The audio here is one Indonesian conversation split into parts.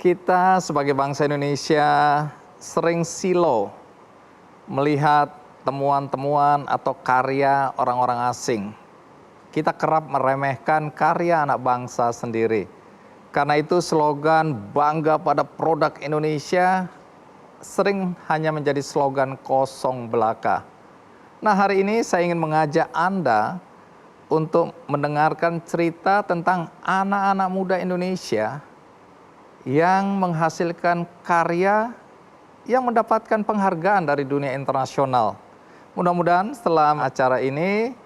Kita sebagai bangsa Indonesia sering silau melihat temuan-temuan atau karya orang-orang asing. Kita kerap meremehkan karya anak bangsa sendiri. Karena itu slogan bangga pada produk Indonesia sering hanya menjadi slogan kosong belaka. Nah, hari ini saya ingin mengajak Anda untuk mendengarkan cerita tentang anak-anak muda Indonesia yang menghasilkan karya yang mendapatkan penghargaan dari dunia internasional. Mudah-mudahan setelah acara ini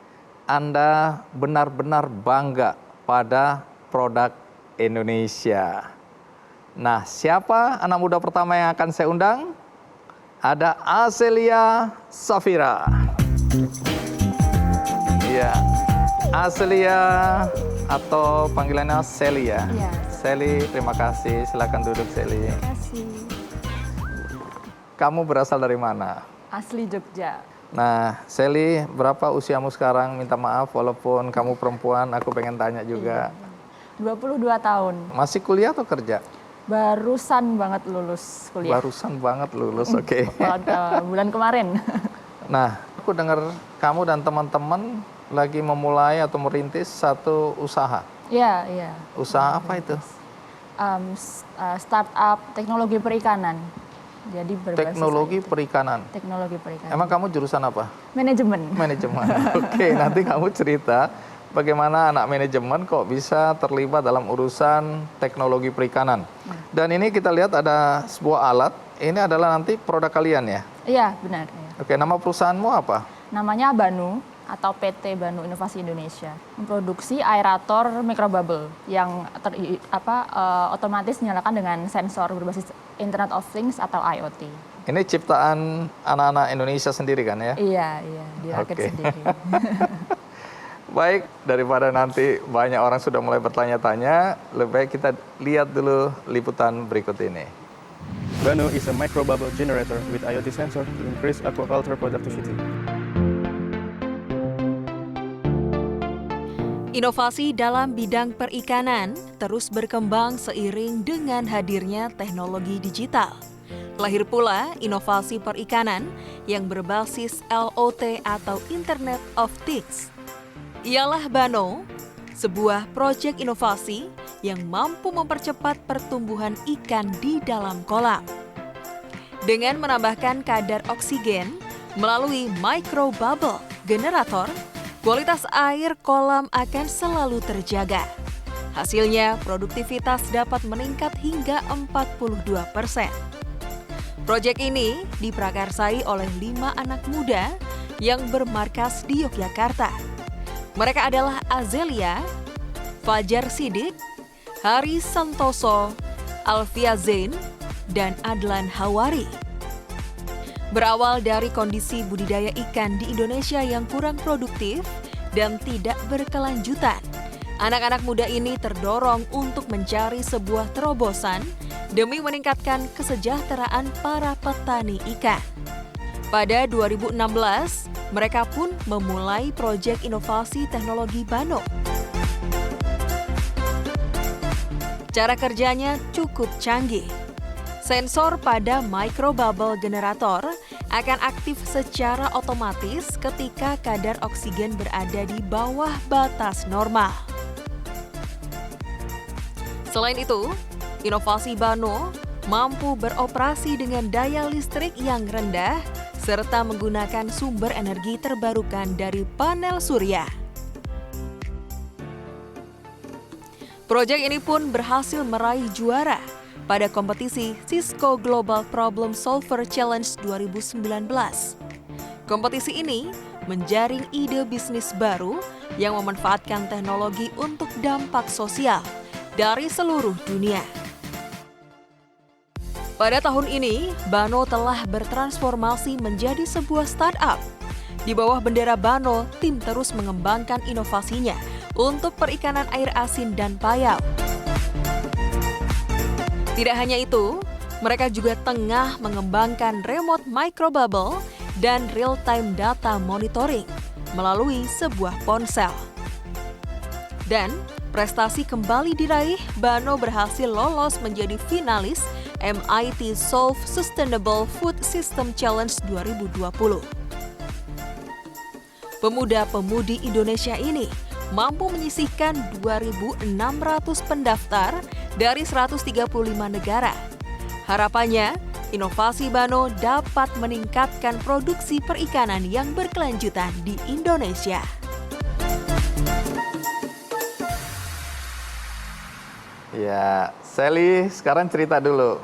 Anda benar-benar bangga pada produk Indonesia. Nah, siapa anak muda pertama yang akan saya undang? Ada Azelia Safira. Iya, Azelia atau panggilannya Celia. Iya. Seli, terima kasih. Silakan duduk, Seli. Terima kasih. Kamu berasal dari mana? Asli Jogja. Nah, Seli, berapa usiamu sekarang? Minta maaf, walaupun kamu perempuan, aku pengen tanya juga. 22 tahun. Masih kuliah atau kerja? Barusan banget lulus kuliah. Barusan banget lulus, oke. Bulan kemarin. Nah, aku dengar kamu dan teman-teman lagi memulai atau merintis satu usaha. Iya, iya. Usaha apa itu? Startup teknologi perikanan. Jadi berbasis Teknologi IT. perikanan. Teknologi perikanan. Emang kamu jurusan apa? Manajemen. Manajemen. Oke, nanti kamu cerita bagaimana anak manajemen kok bisa terlibat dalam urusan teknologi perikanan. Dan ini kita lihat ada sebuah alat. Ini adalah nanti produk kalian ya? Iya, benar. Ya. Oke, nama perusahaanmu apa? Namanya Banu atau PT Banu Inovasi Indonesia. Memproduksi aerator microbubble yang otomatis dinyalakan dengan sensor berbasis Internet of Things atau IoT. Ini ciptaan anak-anak Indonesia sendiri kan ya? Iya, dirakit Oke. sendiri. Baik, daripada nanti banyak orang sudah mulai bertanya-tanya, lebih baik kita lihat dulu liputan berikut ini. Banu is a microbubble generator with IoT sensor to increase aquaculture productivity. Inovasi dalam bidang perikanan terus berkembang seiring dengan hadirnya teknologi digital. Lahir pula inovasi perikanan yang berbasis LOT atau Internet of Things. Ialah Bano, sebuah proyek inovasi yang mampu mempercepat pertumbuhan ikan di dalam kolam. Dengan menambahkan kadar oksigen melalui microbubble generator, kualitas air kolam akan selalu terjaga. Hasilnya, produktivitas dapat meningkat hingga 42%. Proyek ini diprakarsai oleh 5 anak muda yang bermarkas di Yogyakarta. Mereka adalah Azelia, Fajar Sidik, Hari Santoso, Alfia Zain, dan Adlan Hawari. Berawal dari kondisi budidaya ikan di Indonesia yang kurang produktif dan tidak berkelanjutan, anak-anak muda ini terdorong untuk mencari sebuah terobosan demi meningkatkan kesejahteraan para petani ikan. Pada 2016, mereka pun memulai proyek inovasi teknologi Bano. Cara kerjanya cukup canggih. Sensor pada microbubble generator akan aktif secara otomatis ketika kadar oksigen berada di bawah batas normal. Selain itu, inovasi Bano mampu beroperasi dengan daya listrik yang rendah serta menggunakan sumber energi terbarukan dari panel surya. Proyek ini pun berhasil meraih juara pada kompetisi Cisco Global Problem Solver Challenge 2019. Kompetisi ini menjaring ide bisnis baru yang memanfaatkan teknologi untuk dampak sosial dari seluruh dunia. Pada tahun ini, Bano telah bertransformasi menjadi sebuah startup. Di bawah bendera Bano, tim terus mengembangkan inovasinya untuk perikanan air asin dan payau. Tidak hanya itu, mereka juga tengah mengembangkan remote microbubble dan real-time data monitoring melalui sebuah ponsel. Dan prestasi kembali diraih, Bano berhasil lolos menjadi finalis MIT Solve Sustainable Food System Challenge 2020. Pemuda-pemudi Indonesia ini mampu menyisihkan 2.600 pendaftar dari 135 negara. Harapannya, inovasi Bano dapat meningkatkan produksi perikanan yang berkelanjutan di Indonesia. Ya, Sally, sekarang cerita dulu.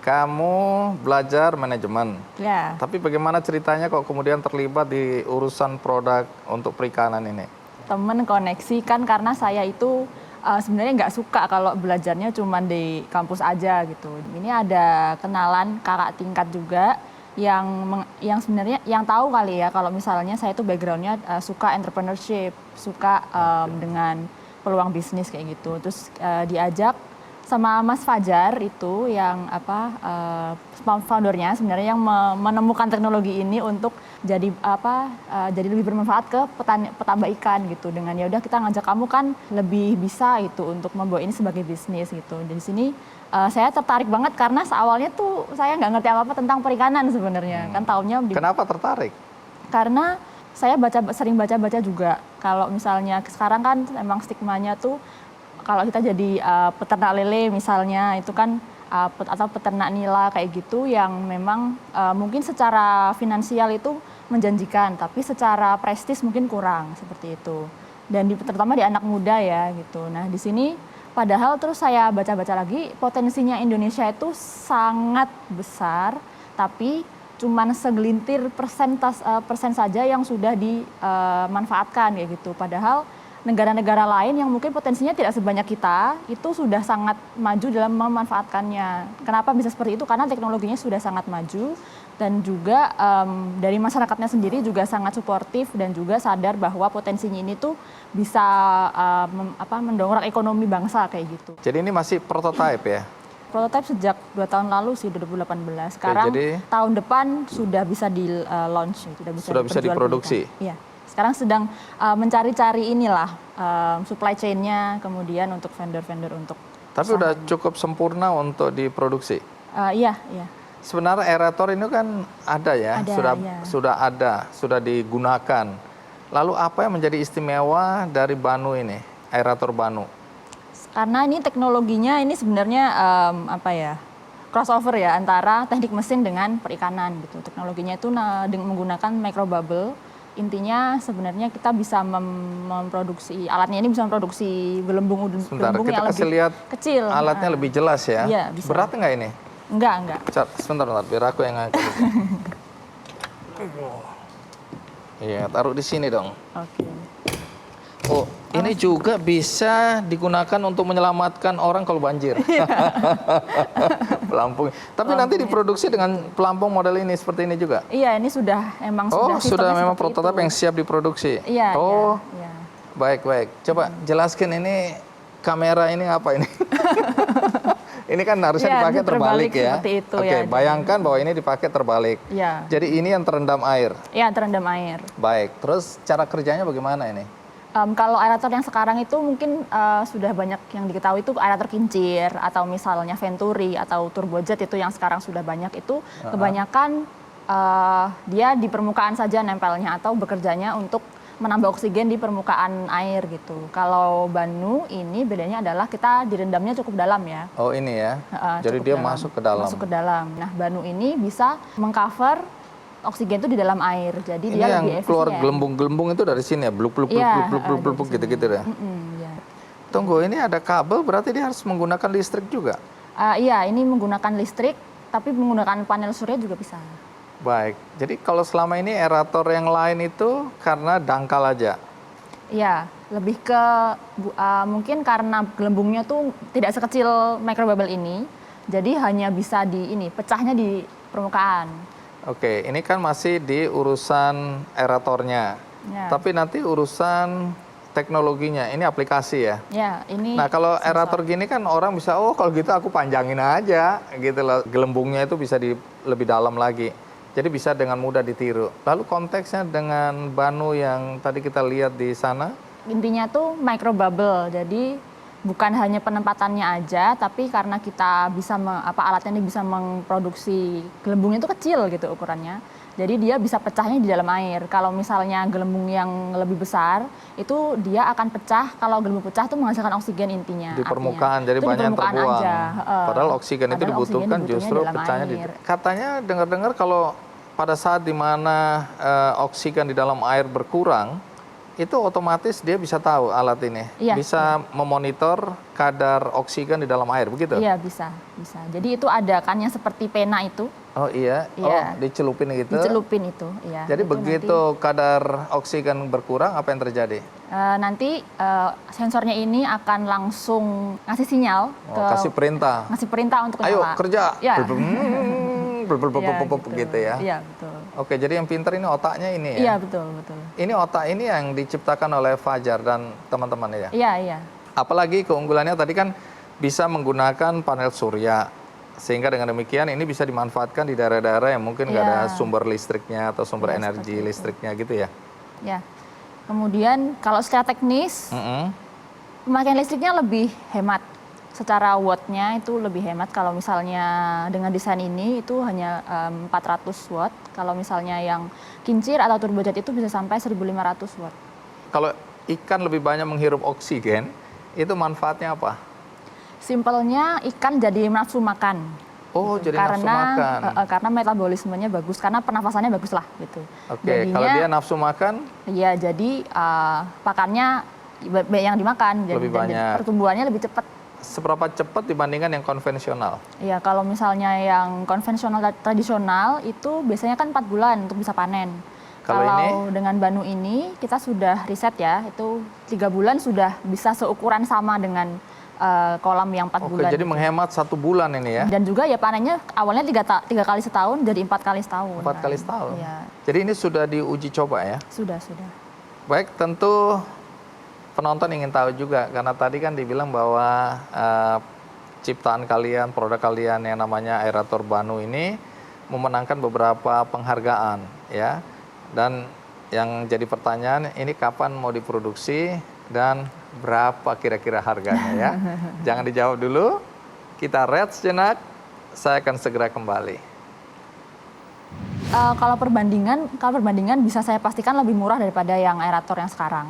Kamu belajar manajemen, Ya. tapi bagaimana ceritanya kok kemudian terlibat di urusan produk untuk perikanan ini? Temen koneksi kan karena saya itu sebenarnya nggak suka kalau belajarnya cuma di kampus aja gitu. Ini ada kenalan kakak tingkat juga yang sebenarnya yang tahu kali ya kalau misalnya saya itu backgroundnya suka entrepreneurship, suka dengan peluang bisnis kayak gitu. Terus diajak sama Mas Fajar itu yang foundernya sebenarnya yang menemukan teknologi ini untuk jadi jadi lebih bermanfaat ke petambak ikan gitu. Dengan ya udah kita ngajak kamu kan lebih bisa itu untuk membawa ini sebagai bisnis gitu. Dari sini saya tertarik banget karena awalnya tuh saya nggak ngerti apa-apa tentang perikanan sebenarnya. Kan taunya Kenapa tertarik? karena saya sering baca-baca juga. Kalau misalnya sekarang kan emang stigmanya tuh kalau kita jadi peternak lele misalnya itu kan atau peternak nila kayak gitu yang memang mungkin secara finansial itu menjanjikan tapi secara prestis mungkin kurang seperti itu. Dan terutama di anak muda ya gitu. Nah, di sini padahal terus saya baca-baca lagi potensinya Indonesia itu sangat besar tapi cuman segelintir persen saja yang sudah dimanfaatkan kayak gitu. Padahal negara-negara lain yang mungkin potensinya tidak sebanyak kita itu sudah sangat maju dalam memanfaatkannya. Kenapa bisa seperti itu? Karena teknologinya sudah sangat maju dan juga dari masyarakatnya sendiri juga sangat suportif dan juga sadar bahwa potensinya ini tuh bisa mendongkrak ekonomi bangsa kayak gitu. Jadi ini masih prototype ya? Prototype sejak 2 tahun lalu sih 2018. Sekarang tahun depan sudah bisa di launch, sudah bisa diproduksi. Iya. Sekarang sedang mencari-cari inilah supply chain-nya, kemudian untuk vendor-vendor untuk. Tapi udah cukup sempurna untuk diproduksi. Iya. Sebenarnya aerator ini kan ada ya, sudah digunakan. Lalu apa yang menjadi istimewa dari Bano ini, aerator Bano? Karena ini teknologinya ini sebenarnya crossover ya antara teknik mesin dengan perikanan gitu. Teknologinya itu menggunakan microbubble. Intinya sebenarnya kita bisa memproduksi alatnya ini bisa memproduksi gelembung kita yang kasih lebih lihat kecil. Alatnya lebih jelas ya. Iya, bisa. Berat nggak ini? Enggak. Sebentar, biar aku yang angkat. Iya, taruh di sini dong. Oke. Oh, ini juga bisa digunakan untuk menyelamatkan orang kalau banjir. Pelampung. Tapi nanti diproduksi dengan pelampung model ini seperti ini juga? Iya, ini sudah sudah memang prototipe yang siap diproduksi. Iya. Iya. Baik. Coba jelaskan ini kamera ini apa ini? Ini kan harusnya dipakai terbalik ya. Oke, bayangkan bahwa ini dipakai terbalik. Iya. Jadi ini yang terendam air. Iya, terendam air. Baik. Terus cara kerjanya bagaimana ini? Kalau aerator yang sekarang itu mungkin sudah banyak yang diketahui itu aerator kincir atau misalnya Venturi atau turbojet itu yang sekarang sudah banyak itu kebanyakan dia di permukaan saja nempelnya atau bekerjanya untuk menambah oksigen di permukaan air gitu. Kalau Bano ini bedanya adalah kita direndamnya cukup dalam ya. Oh ini ya, jadi dia masuk ke dalam. Masuk ke dalam. Nah Bano ini bisa mengcover oksigen itu di dalam air, jadi ini dia yang lebih efisien. Keluar gelembung-gelembung itu dari sini ya, bluk gitu-gitu ya. Ya. Tunggu, ini ada kabel, berarti dia harus menggunakan listrik juga? Iya, ini menggunakan listrik, tapi menggunakan panel surya juga bisa. Baik, jadi kalau selama ini aerator yang lain itu karena dangkal aja? Iya, lebih ke mungkin karena gelembungnya tuh tidak sekecil microbubble ini, jadi hanya bisa pecahnya di permukaan. Oke, ini kan masih di urusan aeratornya, tapi nanti urusan teknologinya, ini aplikasi ya? Ya, ini. Nah kalau aerator gini kan orang bisa, kalau gitu aku panjangin aja gitu loh, gelembungnya itu bisa lebih dalam lagi. Jadi bisa dengan mudah ditiru. Lalu konteksnya dengan Banu yang tadi kita lihat di sana? Intinya tuh microbubble, jadi bukan hanya penempatannya aja, tapi karena kita bisa alatnya ini bisa memproduksi gelembungnya itu kecil gitu ukurannya. Jadi dia bisa pecahnya di dalam air. Kalau misalnya gelembung yang lebih besar, itu dia akan pecah. Kalau gelembung pecah itu menghasilkan oksigen intinya. Di permukaan, jadi Itu di banyak yang permukaan terbuang. aja. Padahal oksigen itu Padahal oksigen dibutuhkan justru dalam pecahnya air. Katanya dengar-dengar kalau pada saat dimana oksigen di dalam air berkurang, itu otomatis dia bisa tahu alat ini. Iya, bisa memonitor kadar oksigen di dalam air, begitu? Iya, bisa. Jadi itu ada kan yang seperti pena itu. Oh iya, Iya. dicelupin gitu. Dicelupin itu, iya. Jadi Itu begitu kadar oksigen berkurang, apa yang terjadi? nanti sensornya ini akan langsung ngasih sinyal Kasih perintah. ngasih perintah untuk Ayo nyala. kerja. Ya. Iya, gitu ya. Iya, betul. Oke, jadi yang pintar ini otaknya ini ya. Iya, betul. Ini otak ini yang diciptakan oleh Fajar dan teman-teman ya. Iya. Apalagi keunggulannya tadi kan bisa menggunakan panel surya. Sehingga dengan demikian ini bisa dimanfaatkan di daerah-daerah yang mungkin nggak ada sumber listriknya atau sumber Iya, energi seperti itu. listriknya gitu ya. Ya. Kemudian kalau secara teknis, pemakaian listriknya lebih hemat. Secara watt-nya itu lebih hemat. Kalau misalnya dengan desain ini itu hanya 400 watt. Kalau misalnya yang kincir atau turbojet itu bisa sampai 1500 watt. Kalau ikan lebih banyak menghirup oksigen, itu manfaatnya apa? Simpelnya ikan jadi nafsu makan. Oh, gitu. jadi nafsu makan. Karena metabolismenya bagus, karena pernafasannya bagus lah gitu. Oke, kalau dia nafsu makan? Iya, jadi pakannya yang dimakan, Lebih jadi banyak. pertumbuhannya lebih cepat. Seberapa cepat dibandingkan yang konvensional? Iya, kalau misalnya yang konvensional tradisional itu biasanya kan 4 bulan untuk bisa panen. Kalau ini? Dengan Banu ini kita sudah riset ya, itu 3 bulan sudah bisa seukuran sama dengan kolam yang 4 bulan. Oke, jadi menghemat 1 bulan ini ya? Dan juga ya panennya awalnya 3 kali setahun jadi 4 kali setahun. 4 kali setahun? Iya, Jadi ini sudah diuji coba ya? sudah. Baik, tentu penonton ingin tahu juga, karena tadi kan dibilang bahwa ciptaan kalian, produk kalian yang namanya aerator Banu ini memenangkan beberapa penghargaan ya. Dan yang jadi pertanyaan, ini kapan mau diproduksi dan berapa kira-kira harganya ya? Jangan dijawab dulu, kita read sejenak, saya akan segera kembali. Kalau perbandingan bisa saya pastikan lebih murah daripada yang aerator yang sekarang.